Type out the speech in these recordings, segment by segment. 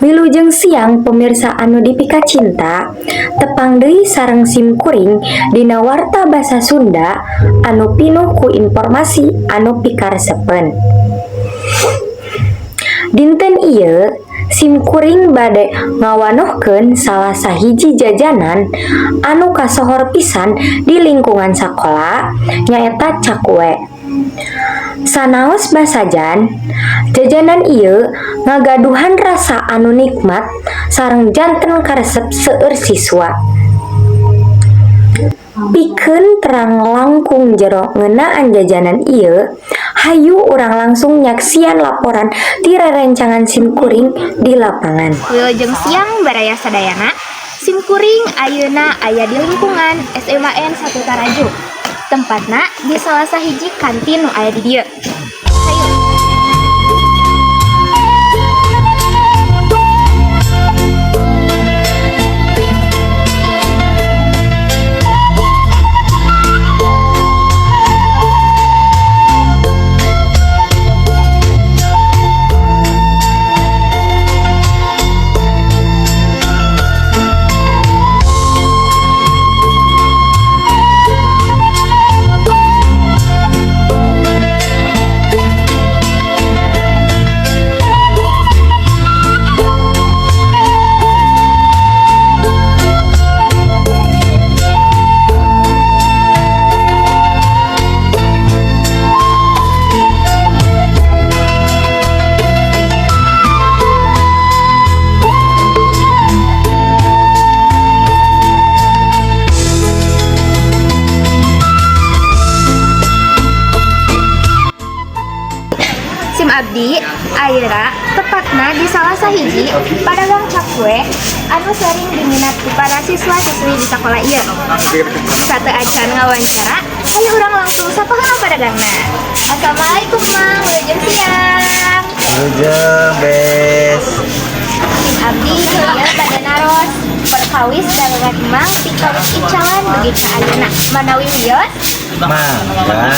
Wilujeng siang pemirsa anu dipika cinta, tepang deui sareng simkuring dina warta basa Sunda anu pinuh ku informasi anu pikaresepen. Dinten ieu simkuring bade ngawanohkeun salah sahiji jajanan anu kasohor pisan di lingkungan sakola nyaeta cakwe. Sanaos basajan, jajanan ieu ngagaduhan rasa anu nikmat sareng janten karesep seueur siswa. Pikeun terang langkung jero ngeunaan jajanan ieu, hayu urang langsung nyaksian laporan ti rerencangan simkuring di lapangan. Wilujeng siang baraya sadayana, simkuring ayeuna aya di lingkungan SMAN 1 Tarajuk. Tempatna di salah sahiji kantin nu aya di dieu. Hayu. Sim abdi ayeuna tepatna di salah sahiji padagang cakwe anu sering diminat ku para siswa-siswi di sekolah ieu. Sate acan ngawancara, hayu urang langsung sapaha padagangna. Assalamualaikum Mang, wilujeng siang. Wilujeng Bes. Sim abdi ieu bade naros perkawis dagangan Mang pikawis icalan dugi ka ayeuna. Manawi wios? Mangga,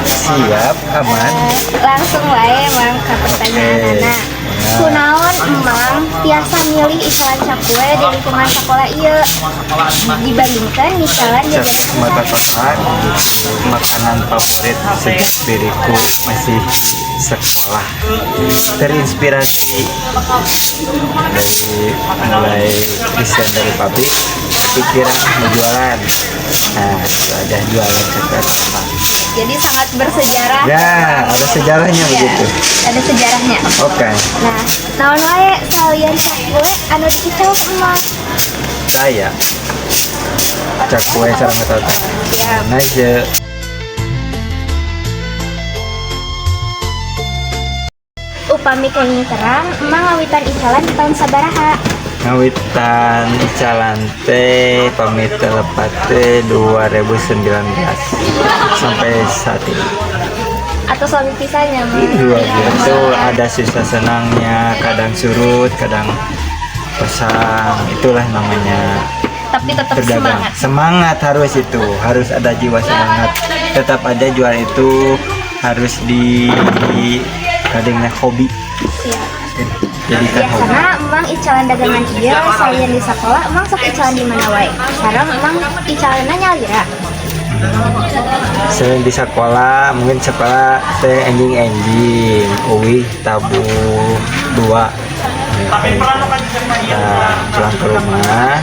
siap, aman. Langsung wae Mang ka pertanyaanana. Kunaon Emang tiasa milih icalan cakwe di lingkungan sekolah ieu dibandingkan misalnya jajanan Mata kotak, makanan favorit sejak diriku masih sekolah. Terinspirasi dari mulai desain dari pabrik, kepikiran mau jualan. Nah, ada jualan cakwe. jadi sangat bersejarah. Ya, ada sejarahnya begitu. Ada sejarahnya. Oke. Nah, naon wae salian cakwe anu dikicau ke Emang? Saya cakwe sareng mata kotak. Ya, Nah, upami kuning terang, Emang ngawitan icalan di tahun sabaraha? ngawitan icalan teh pamit telepat teh 2019 sampai saat ini. Atau suami pisahnya Mang? Itu ada susah senangnya, kadang surut, kadang pasang, itulah namanya Tapi tetap berdagang. semangat. Semangat harus itu, harus ada jiwa semangat. Tetap aja jual itu harus di kadangnya hobi. Siap. Jadikan hobi. Biasana Emang icalan dagangan ieu salian di sekolah Emang sok icalan di mana wae? Sareng Emang icalanna nyalira. Selain di sekolah, mungkin sekolah teh enjing uwi tabu 2. Nah, pulang ke rumah,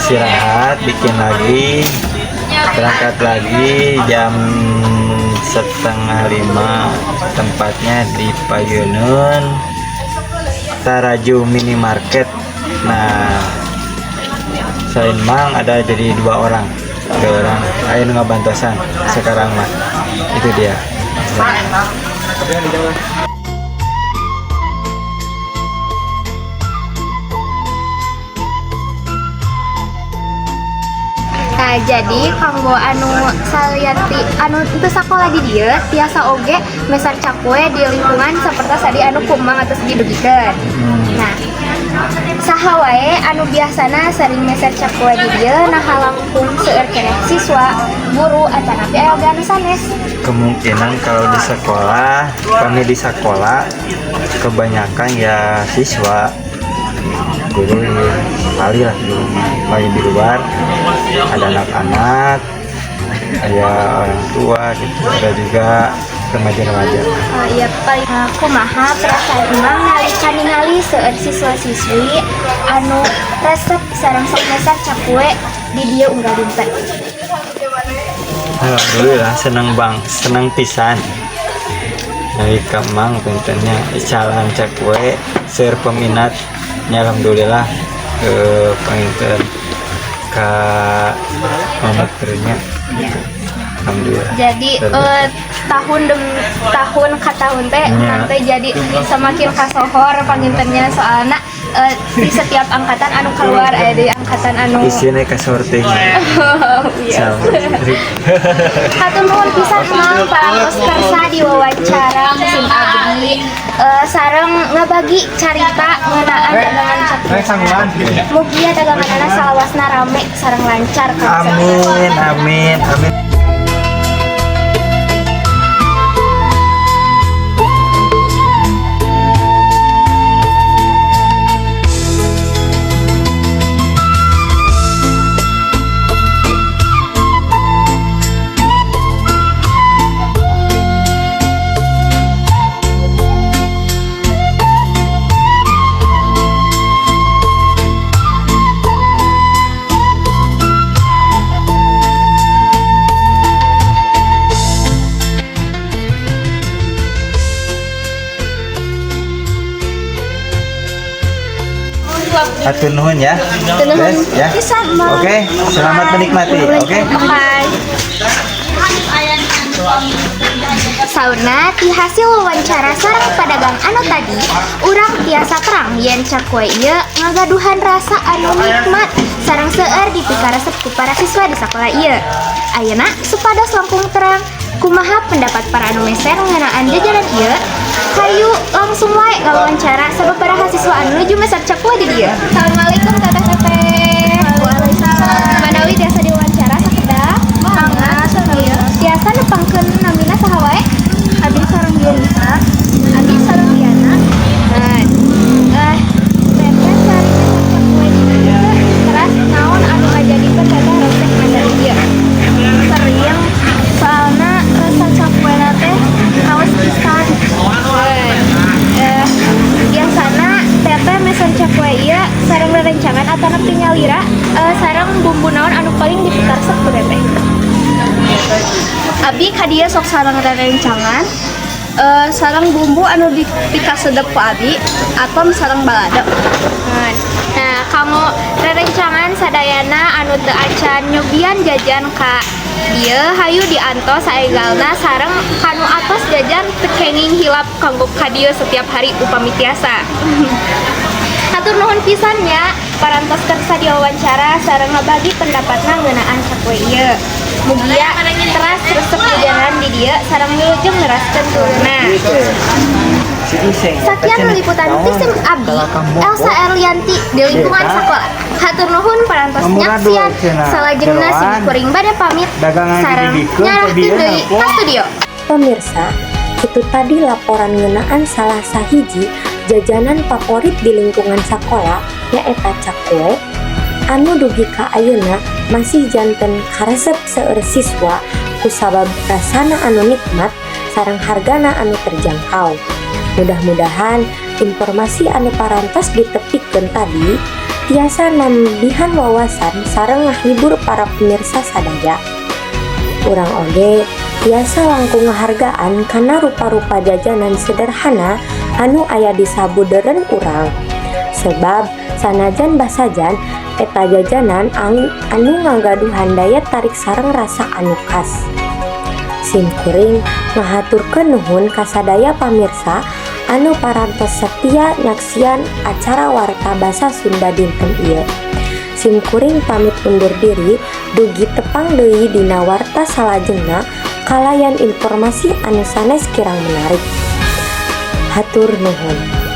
istirahat, bikin lagi, berangkat lagi jam 4:30. Tempatnya di Payunun Taraju Minimarket. Nah, selain Mang ada jadi 2 orang. Ayo ngabantosan sekarang mah itu dia. Nah, jadi kanggo anu salianti anu teu sakola di dieu tiasa oge mesan cakwe di lingkungan saperti tadi anu kumang atas didugikeun. Nah, saha wae anu biasana sering meser cakwe di dieu nah langkung seueur keneh siswa, guru atanapi aya oge anu sanes. Kemungkinan kalau di sekolah, kami di sekolah kebanyakan ya siswa dulu kali lah di rumah. Paling di luar ada anak-anak, ada orang tua gitu, ada juga remaja-remaja. Iya paling kumaha perasaan imam nalika ningali seueur siswa-siswi anu resep sareng sok mesar cakue di dieu unggal dinten. Alhamdulillah senang bang, senang pisan. Dari Kemang pentennya calon cakwe ser peminatnya alhamdulillah ke penginten ke mamakternya. Alhamdulillah. Jadi tahun ke tahun teh nanti jadi semakin kasohor pangintennya soalnya di setiap angkatan anu keluar di angkatan anu isinya kasorting. iya. Hatur nuhun pisan Mang parantos kersa diwawancara musim abdi sareng ngabagi carita ngeunaan dagangan cakwe. Mugia daganganna salawasna rame sareng lancar ka Amin, amin, amin. Hatur nuhun ya. Yes, ya. Oke, selamat menikmati. Oke. Sauna ti hasil wawancara sareng pedagang anu tadi, urang tiasa terang yen cakwe ieu ngagaduhan rasa anu nikmat sareng seueur dipika resep ku para siswa di sakola ieu. Ayeuna supados langkung terang kumaha pendapat para anu meser ngeunaan jajanan ieu? Hayu langsung wae ngawawancara sababaraha siswa anu nuju meser cakwe di dieu. Assalamualaikum teteh. Waalaikumsalam. Manawi tiasa diwawancara sakedah? Mangga sakieu. Tiasa nepangkeun namina saha wae? Abi sareng Diana. Abi sareng Diana. Teteh cari cakwe di dieu. Teras naon anu ngajadikeun teteh resep meser ieu? Sering soalna rasa cakwe teh kawas pisan. Biasana teteh mesen cakwe ieu sareng rerencangan atau nepi nyalira sareng bumbu naon anu paling dipikaresep ku teteh. Abi ka dieu sok sareng rerencangan sareng bumbu anu dipikasedep ku abi atau sareng balado. Nah, kamu rerencangan sadayana anu teu acan nyobian jajan ka dieu hayu diantos saegalna sareng kanu atos jajan teu kenging hilap kanggo ka dieu setiap hari upami tiasa. Hatur nuhun pisan nya parantos kersa diwawancara sareng ngabagi pendapatna ngeunaan cakwe ieu. Mugia teras resep jajanan di dieu sareng wilujeng neraskeun turna. Sakian liputan Visim Abdi, Elsa Erlianti di lingkungan sekolah. Hatur nuhun parantos nyaksian salajengna simkuring bade pamit sareng nyarahkeun deui ka studio. Pemirsa, itu tadi laporan ngeunaan salah sahiji jajanan favorit di lingkungan sekolah nyaeta cakwe anu dugi ka ayeuna masih janten karesep seueur siswa kusabab rasana anu nikmat sareng hargana anu terjangkau. Mudah-mudahan informasi anu parantos ditepikeun tadi tiasa nambihan wawasan sareng ngahibur para pemirsa sadaya. Urang oge tiasa langkung ngahargaan kana rupa-rupa jajanan sederhana anu aya di sabudeureun urang. Sebab sanajan basajan eta jajanan anu ngagaduhan daya tarik sareng rasa anu khas. Simkuring ngahaturkeun nuhun ka sadaya pamirsa anu parantos setia nyaksian acara Warta Basa Sunda dinten ieu. Simkuring pamit undur diri dugi tepang deui dina warta salajengna kalayan informasi anu sanes kirang menarik. Hatur nuhun.